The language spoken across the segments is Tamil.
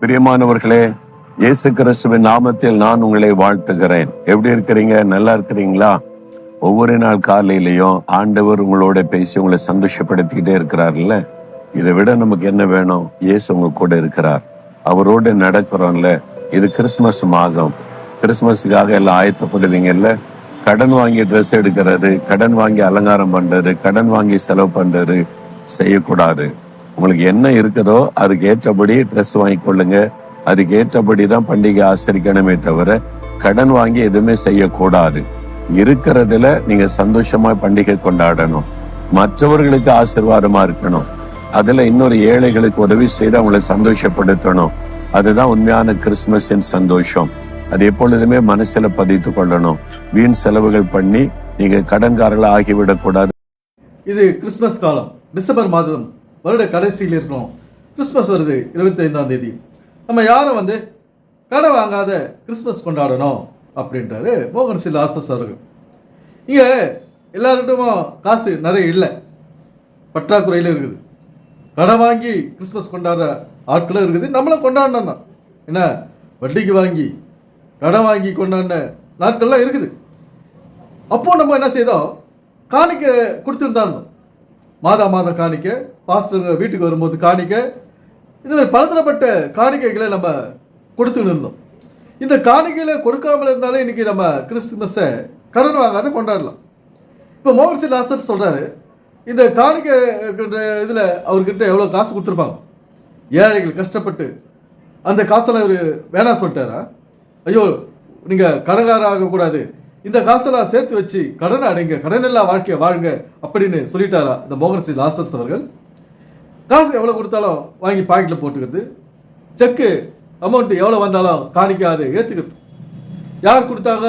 பிரியமானவர்களே, இயேசு கிறிஸ்துவின் நாமத்தில் நான் உங்களை வாழ்த்துகிறேன். எப்படி இருக்கிறீங்க? நல்லா இருக்கிறீங்களா? ஒவ்வொரு நாள் காலையிலையும் ஆண்டவர் உங்களோட பேசி உங்களை சந்தோஷப்படுத்திக்கிட்டே இருக்கிறார்ல. இதை விட நமக்கு என்ன வேணும்? இயேசு உங்க கூட இருக்கிறார், அவரோடு நடக்கிறோம்ல. இது கிறிஸ்துமஸ் மாதம். கிறிஸ்துமஸுக்காக எல்லாம் ஆயத்தப்படுவீங்கல்ல. கடன் வாங்கி ட்ரெஸ் எடுக்கிறது, கடன் வாங்கி அலங்காரம் பண்றது, கடன் வாங்கி செலவு பண்றது செய்யக்கூடாது. உங்களுக்கு என்ன இருக்குதோ அதுக்கு ஏற்றபடி ட்ரெஸ் வாங்கிக்கொள்ளுங்க. அதுக்கு ஏற்றபடிதான் பண்டிகை ஆசரிக்கணுமே தவிர கடன் வாங்கி எதுவுமே செய்யக்கூடாது. இருக்கிறதுல நீங்க சந்தோஷமா பண்டிகை கொண்டாடணும். மற்றவர்களுக்கு ஆசீர்வாதமா இருக்கணும். அதுல இன்னொரு ஏழைகளுக்கு உதவி செய்து அவங்களை சந்தோஷப்படுத்தணும். அதுதான் உண்மையான கிறிஸ்துமஸின் சந்தோஷம். அது எப்பொழுதுமே மனசுல பதித்து கொள்ளணும். வீண் செலவுகள் பண்ணி நீங்க கடன்காரர்கள் ஆகிவிடக் கூடாது. இது கிறிஸ்துமஸ் காலம். டிசம்பர் மாதம் வருட கடைசியில் இருக்கணும். கிறிஸ்துமஸ் வருது 25ஆம் தேதி. நம்ம யாரும் கடை வாங்காத கிறிஸ்துமஸ் கொண்டாடணும் அப்படின்றாரு மோகன் சி லாசஸ் அவர்கள். இங்கே எல்லார்கிட்டும் காசு நிறைய இல்லை, பற்றாக்குறையில் இருக்குது. கடை வாங்கி கிறிஸ்துமஸ் கொண்டாடுற ஆட்களும் இருக்குது. நம்மளும் கொண்டாடினோம் தான். என்ன, வட்டிக்கு வாங்கி கடை வாங்கி கொண்டாடின நாட்கள்லாம் இருக்குது. அப்போது நம்ம என்ன செய்தோம்? காணிக்க கொடுத்துருந்தா இருந்தோம். மாதம் காணிக்க, பாஸ்டருங்க வீட்டுக்கு வரும்போது காணிக்க, இதில் பலதரப்பட்ட காணிக்கைகளை நம்ம கொடுத்துட்டு இருந்தோம். இந்த காணிக்கையில் கொடுக்காமல் இருந்தாலே இன்றைக்கி நம்ம கிறிஸ்துமஸை கடன் வாங்காத கொண்டாடலாம். இப்போ மோகன் சி லாசஸ் சொல்கிறாரு, இந்த காணிக்கை இதில் அவர்கிட்ட எவ்வளோ காசு கொடுத்துருப்பாங்க. ஏழைகள் கஷ்டப்பட்டு அந்த காசெல்லாம் இவர் வேணாம் சொல்லிட்டாரா? ஐயோ, நீங்கள் கடன்கார ஆகக்கூடாது, இந்த காசெல்லாம் சேர்த்து வச்சு கடனை அடைங்க, கடனில்லா வாழ்க்கையை வாழுங்க அப்படின்னு சொல்லிட்டாரா இந்த மோகன் சி லாசஸ் அவர்கள்? காசு எவ்வளோ கொடுத்தாலும் வாங்கி பாக்கெட்டில் போட்டுக்கிறது, செக்கு அமௌண்ட்டு எவ்வளோ வந்தாலும் காணிக்காது ஏற்றுக்கிறது. யார் கொடுத்தாங்க,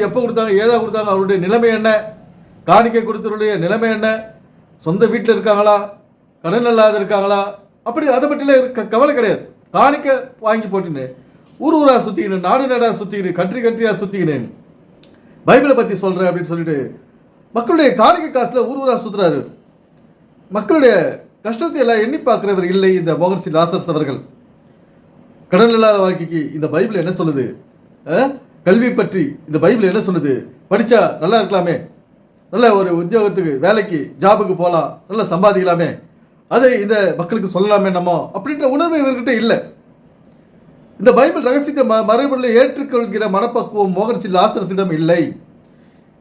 எப்போ கொடுத்தாங்க, ஏதா கொடுத்தாங்க, அவருடைய நிலைமை என்ன, காணிக்கை கொடுத்தவருடைய நிலைமை என்ன, சொந்த வீட்டில் இருக்காங்களா, கடன் இல்லாத இருக்காங்களா, அப்படி அதை பற்றில கவலை கிடையாது. காணிக்கை வாங்கி போட்டுன்னு ஊராக சுற்றிக்கினேன், நாடாக சுற்றிக்கினேன், கண்ட்ரியாக சுற்றிக்கினேன், பைபிளை பற்றி சொல்கிறேன் அப்படின்னு சொல்லிட்டு மக்களுடைய காணிக்கை காசில் ஊராக சுற்றுறாரு. மக்களுடைய கஷ்டத்தை எல்லாம் எண்ணி பார்க்குறவர் இல்லை இந்த மோகன் சி லாசஸ் அவர்கள். கடன் இல்லாத வாழ்க்கைக்கு இந்த பைபிள் என்ன சொல்லுது? கல்வி பற்றி இந்த பைபிள் என்ன சொல்லுது? படித்தா நல்லா இருக்கலாமே, நல்ல ஒரு உத்தியோகத்துக்கு வேலைக்கு ஜாபுக்கு போகலாம், நல்லா சம்பாதிக்கலாமே, அதை இந்த மக்களுக்கு சொல்லலாமே நம்ம அப்படின்ற உணர்வு இவர்கிட்ட இல்லை. இந்த பைபிள் ரகசிய மரபுகளை ஏற்றுக்கொள்கிற மனப்பக்குவம் மோகன் சி லாசஸிடம் இல்லை.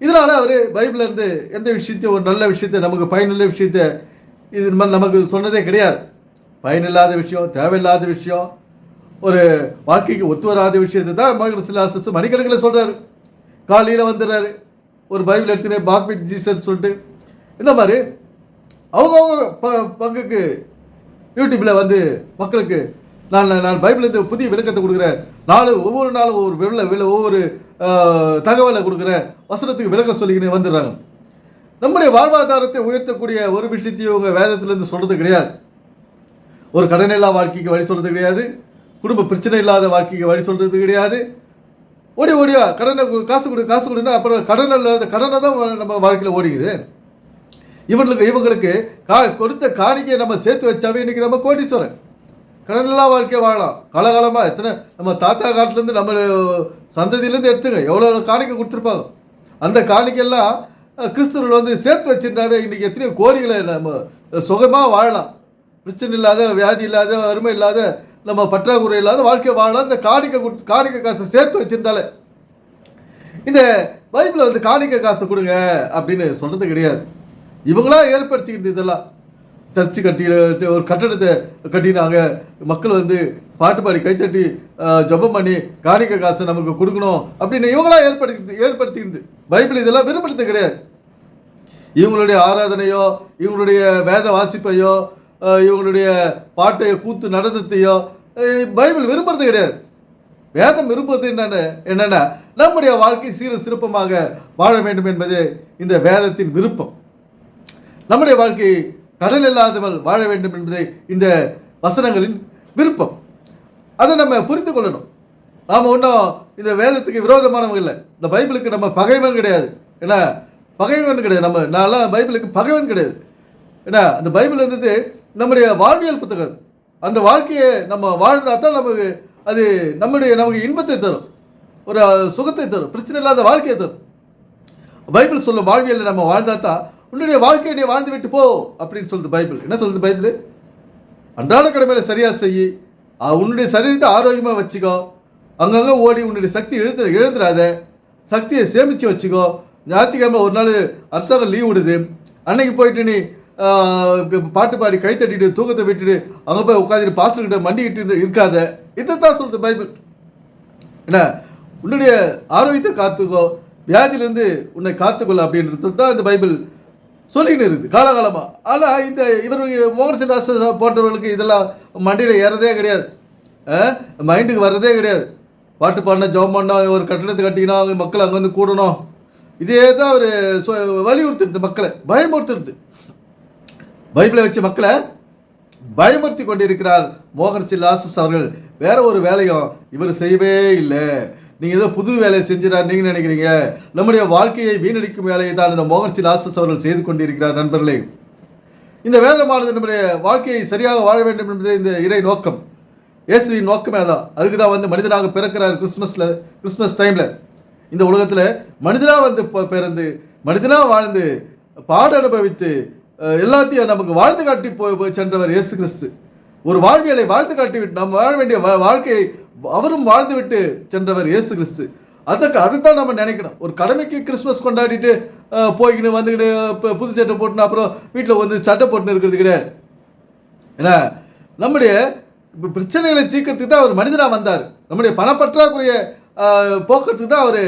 இதனால் அவர் பைபிளில் இருந்து எந்த விஷயத்தையும், ஒரு நல்ல விஷயத்தை, நமக்கு பயனுள்ள விஷயத்தை இது நமக்கு சொன்னதே கிடையாது. பயனில்லாத விஷயம், தேவையில்லாத விஷயம், ஒரு வாழ்க்கைக்கு ஒத்து வராத விஷயத்தை தான் மோகன் சி லாசஸ் மணிக்கணக்கில் சொல்கிறாரு. காலையில் வந்துடுறாரு, ஒரு பைபிள் எடுத்துனே பாக் வித் ஜீசஸ் சொல்லிட்டு இந்த மாதிரி அவங்கவுங்க பங்குக்கு யூடியூப்பில் மக்களுக்கு நான் பைபிளுக்கு புதிய விளக்கத்தை கொடுக்குறேன், ஒவ்வொரு நாளும் ஒவ்வொரு தகவலை கொடுக்குறேன், வசனத்துக்கு விளக்கம் சொல்லிக்கினே வந்துடுறாங்க. நம்முடைய வாழ்வாதாரத்தை உயர்த்தக்கூடிய ஒரு விஷயத்தையும் உங்கள் வேதத்திலேருந்து சொல்கிறது கிடையாது. ஒரு கடனில்லா வாழ்க்கைக்கு வழி சொல்கிறது கிடையாது. குடும்ப பிரச்சனை இல்லாத வாழ்க்கைக்கு வழி சொல்கிறது கிடையாது. ஓடியா கடனை காசு கொடுன்னா அப்புறம் கடனை தான் நம்ம வாழ்க்கையில் ஓடிக்குது. இவங்களுக்கு கொடுத்த காணிக்கையை நம்ம சேர்த்து வச்சாவே இன்றைக்கி நம்ம கோடீஸ்வரன், கடனெல்லாம் வாழ்க்கையை வாழலாம். காலகாலமாக எத்தனை நம்ம தாத்தா காட்டிலேருந்து நம்ம சந்ததியிலேருந்து எடுத்துங்க எவ்வளோ காணிக்கை கொடுத்துருப்பாங்க. அந்த காணிக்கையெல்லாம் கிறிஸ்தவர்கள் சேர்த்து வச்சுருந்தாவே இன்றைக்கி எத்தனையோ கோடிகளை நம்ம சுகமாக வாழலாம். பிரச்சனை இல்லாத, வியாதி இல்லாத, வறுமை இல்லாத, நம்ம பற்றாக்குறை இல்லாத வாழ்க்கையை வாழலாம். இந்த காணிக்கை காசை சேர்த்து வச்சுருந்தாலே. இந்த பைபிளில் காணிக்கை காசை கொடுங்க அப்படின்னு சொல்கிறது கிடையாது. இவங்களா ஏற்படுத்திக்கிறது. இதெல்லாம் சர்ச்சு ஒரு கட்டடத்தை கட்டினாங்க, மக்கள் பாட்டு பாடி கைத்தட்டி ஜபம் பண்ணி காணிக்கை காசை நமக்கு கொடுக்கணும் அப்படின்னு இவங்களா ஏற்படுத்திக்கிறது. பைபிள் இதெல்லாம் விரும்புறது கிடையாது. இவங்களுடைய ஆராதனையோ, இவங்களுடைய வேத வாசிப்பையோ, இவங்களுடைய பாட்டையோ, கூத்து நடனத்தையோ பைபிள் விரும்புறது கிடையாது. வேதம் விரும்புவது என்னென்னா நம்முடைய வாழ்க்கை சீர சிறப்பமாக வாழ வேண்டும் என்பது இந்த வேதத்தின் விருப்பம். நம்முடைய வாழ்க்கை கடன் இல்லாதவள் வாழ வேண்டும் என்பது இந்த வசனங்களின் விருப்பம். அதை நம்ம புரிந்து கொள்ளணும். நாம் ஒன்றும் இந்த வேதத்துக்கு விரோதமானவங்க இல்லை. இந்த பைபிளுக்கு நம்ம பகைவன் கிடையாது. ஏன்னா பகைவன் கிடையாது. நான்லாம் பைபிளுக்கு பகைவன் கிடையாது. ஏன்னா அந்த பைபிள் நம்முடைய வாழ்வியல் புத்தகம். அந்த வாழ்க்கையை நம்ம வாழ்ந்தா தான் நமக்கு அது நமக்கு இன்பத்தை தரும், ஒரு சுகத்தை தரும், பிரச்சனை இல்லாத வாழ்க்கையை தரும். பைபிள் சொல்லும் வாழ்வியலில் நம்ம வாழ்ந்தா தான் உன்னுடைய வாழ்க்கையை நீ வாழ்ந்து விட்டு போ அப்படின்னு சொல்லுது பைபிள். என்ன சொல்லுது பைபிள்? அன்றாட கடமையில சரியாக செய்யி, உன்னுடைய சரீரத்தை ஆரோக்கியமாக வச்சுக்கோ, அங்கங்கே ஓடி உன்னுடைய சக்தி எழுந்துடாத, சக்தியை சேமித்து வச்சுக்கோ. ஞாயிற்றுக்கிழமை ஒரு நாள் அரசாங்கம் லீவ் விடுது, அன்னைக்கு போயிட்டு நீ பாட்டு பாடி கை தட்டிட்டு தூக்கத்தை விட்டுட்டு அங்கே போய் உட்காந்துட்டு பாஸ்டர்கிட்ட மண்டிக்கிட்டு இருக்காத. இதைத்தான் சொல்லுது பைபிள். என்ன, உன்னுடைய ஆரோக்கியத்தை காத்துக்கோ, வியாதியிலிருந்து உன்னை காத்துக்கொள்ள அப்படின்றது தான் இந்த பைபிள் சொல்லின்னு இருக்குது காலகாலமாக. ஆனால் இந்த மோகன் ராச போன்றவர்களுக்கு இதெல்லாம் மண்டியில் ஏறதே கிடையாது, மைண்டுக்கு வர்றதே கிடையாது. பாட்டு பாடினா, ஜெபம் பண்ணா, ஒரு கட்டடத்தை கட்டினா மக்கள் அங்கே வந்து கூடணும், இதே தான் அவர் வலியுறுத்துறது, மக்களை பயமுறுத்துறது. பைபிளை வச்சு மக்களை பயமுறுத்தி கொண்டிருக்கிறார் மோகன் லாசஸ் அவர்கள். வேற ஒரு வேலையும் இவர் செய்யவே இல்லை. நீங்கள் ஏதோ புது வேலையை செஞ்சுறாரு நீங்கள் நினைக்கிறீங்க. நம்முடைய வாழ்க்கையை வீணடிக்கும் வேலையை தான் இந்த மோகன் லாசஸ் அவர்கள் செய்து கொண்டிருக்கிறார். நண்பர்களே, இந்த வேதமானது நம்முடைய வாழ்க்கையை சரியாக வாழ வேண்டும் என்பது இந்த இறை நோக்கம், இயேசுவின் நோக்கமே அதான். அதுக்கு தான் வந்து மனிதனாக பிறக்கிறார். கிறிஸ்மஸ் டைமில் இந்த உலகத்தில் மனிதனாக வந்து பிறந்து மனிதனாக வாழ்ந்து பாட அனுபவித்து எல்லாத்தையும் நமக்கு வாழ்ந்து காட்டி போய் சென்றவர் இயேசு கிறிஸ்து. ஒரு வாழ்வியலை வாழ்ந்து காட்டி விட்டு நம்ம வாழ வேண்டிய வாழ்க்கையை அவரும் வாழ்ந்து விட்டு சென்றவர் இயேசு கிறிஸ்து. அதுதான் நம்ம நினைக்கணும். ஒரு கடமைக்கு கிறிஸ்மஸ் கொண்டாடிட்டு போய்கின்னு வந்துக்கிட்டு புது சட்டை போட்டுன்னு அப்புறம் வீட்டில் வந்து சட்டை போட்டுன்னு இருக்கிறது கிடையாது. ஏன்னா நம்முடைய பிரச்சனைகளை தீர்க்கறதுக்கு தான் அவர் மனிதனாக வந்தார். நம்முடைய பணப்பற்றாக்குறைய போக்குறதுக்கு தான் அவர்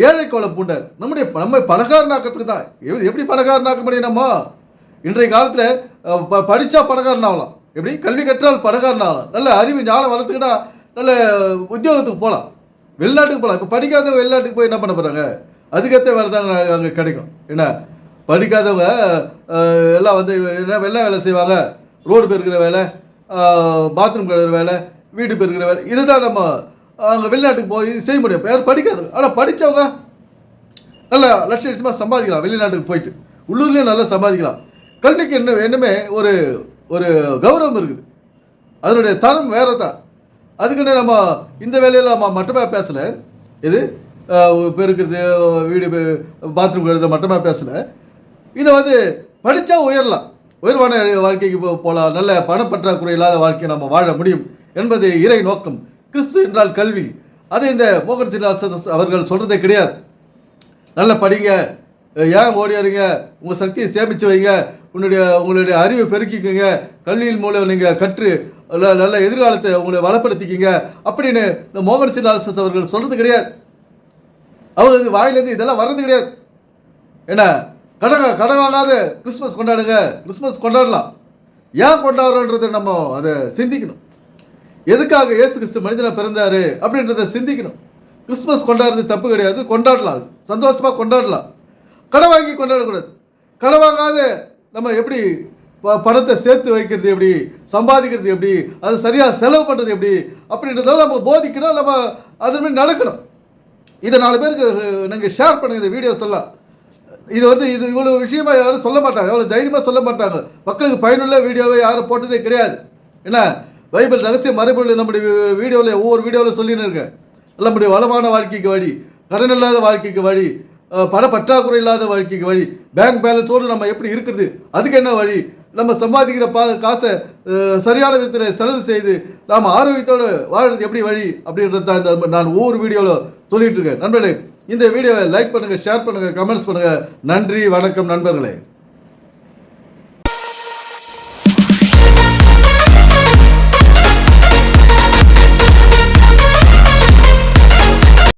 ஏழை கோலம் பூண்டார். நம்ம பணக்காரனாக்கிறதுக்கு தான். எப்படி பணக்காரனாக்க முடியும்? நம்ம இன்றைய காலத்தில் படித்தா பணக்காரன் ஆகலாம், எப்படி கல்வி கற்றால் பணக்காரன் ஆகலாம், நல்ல அறிவு ஞானம் வளர்த்துக்கிட்டா நல்ல உத்தியோகத்துக்கு போகலாம், வெளிநாட்டுக்கு போகலாம். இப்போ படிக்காதவங்க வெளிநாட்டுக்கு போய் என்ன பண்ண போகிறாங்க? அதுக்கேற்ற வேலை தாங்க அங்கே கிடைக்கும். என்ன, படிக்காதவங்க எல்லாம் வந்து என்ன வேலை செய்வாங்க? ரோடு பெருக்கிற வேலை, பாத்ரூம் கழுவுற வேலை, வீடு பெருக்கிற வேலை, இதை தான் நம்ம அங்கே வெளிநாட்டுக்கு போய் செய்ய முடியும். யாரும் படிக்காதவங்க. ஆனால் படித்தவங்க நல்லா லட்சமாக சம்பாதிக்கலாம். வெளிநாட்டுக்கு போயிட்டு உள்ளூர்லேயும் நல்லா சம்பாதிக்கலாம். கல்விக்கு என்னமே ஒரு கௌரவம் இருக்குது, அதனுடைய தரம் வேறு தான். அதுக்குன்னு நம்ம இந்த வேலையில் நம்ம மட்டமாக பேசலை. இது பெருக்கிறது, வீடு பாத்ரூம் கழுவுறது மட்டமாக பேசலை. இதை வந்து படித்தா உயரலாம், உயர்வான வாழ்க்கைக்கு போகலாம், நல்ல பணப்பற்றாக்குறை இல்லாத வாழ்க்கையை நம்ம வாழ முடியும் என்பது இறை நோக்கம். கிறிஸ்து என்றால் கல்வி. அதை இந்த மோகன் லாசஸ் அவர்கள் சொல்கிறதே கிடையாது. நல்லா படிங்க, ஏன் ஓடியாருங்க, உங்கள் சக்தியை சேமித்து வைங்க, உங்களுடைய அறிவை பெருக்கிக்கோங்க, கல்வியின் மூலம் நீங்கள் கற்று நல்ல எதிர்காலத்தை உங்களை வளப்படுத்திக்கிங்க அப்படின்னு இந்த மோகன் லாசஸ் அவர்கள் சொல்கிறது கிடையாது. அவரது வாயிலேருந்து இதெல்லாம் வர்றது கிடையாது. ஏன்னா கடன் வாங்காத கிறிஸ்மஸ் கொண்டாடுங்க, கிறிஸ்மஸ் கொண்டாடலாம். ஏன் கொண்டாடுறோன்றதை நம்ம அதை சிந்திக்கணும். எதுக்காக இயேசு கிறிஸ்து மனிதனாக பிறந்தாரு அப்படின்றத சிந்திக்கணும். கிறிஸ்மஸ் கொண்டாடுறது தப்பு கிடையாது, கொண்டாடலாம், சந்தோஷமாக கொண்டாடலாம். கடன் வாங்கி கொண்டாடக்கூடாது. கடன் வாங்காத நம்ம எப்படி பணத்தை சேர்த்து வைக்கிறது, எப்படி சம்பாதிக்கிறது, எப்படி அதை சரியாக செலவு பண்ணுறது எப்படி அப்படின்றத நம்ம போதிக்கணும். நம்ம அதுமாதிரி நடக்கணும். இதை 4 பேருக்கு நீங்கள் ஷேர் பண்ணுங்கள் இந்த வீடியோஸ் எல்லாம். இது இவ்வளோ விஷயமா யாரும் சொல்ல மாட்டாங்க, எவ்வளோ தைரியமாக சொல்ல மாட்டாங்க. மக்களுக்கு பயனுள்ள வீடியோவை யாரும் போட்டதே கிடையாது. ஏன்னா பைபிள் ரகசிய மறைபொருள் நம்முடைய வீடியோவில் ஒவ்வொரு வீடியோவில் சொல்லின்னு இருக்கேன். நம்முடைய வளமான வாழ்க்கைக்கு வழி, கடன் இல்லாத வாழ்க்கைக்கு வழி, பண பற்றாக்குறை இல்லாத வாழ்க்கைக்கு வழி, பேங்க் பேலன்ஸோடு நம்ம எப்படி இருக்கிறது, அதுக்கு என்ன வழி, நம்ம சம்பாதிக்கிற காசை சரியான விதத்தில் செலவு செய்து நாம் ஆரோக்கியத்தோடு வாழ்றது எப்படி வழி அப்படின்றது தான் இந்த நான் ஒவ்வொரு வீடியோவில் சொல்லிட்டு இருக்கேன். நண்பர்களே, இந்த வீடியோவை லைக் பண்ணுங்கள், ஷேர் பண்ணுங்கள், கமெண்ட்ஸ் பண்ணுங்கள். நன்றி, வணக்கம் நண்பர்களே.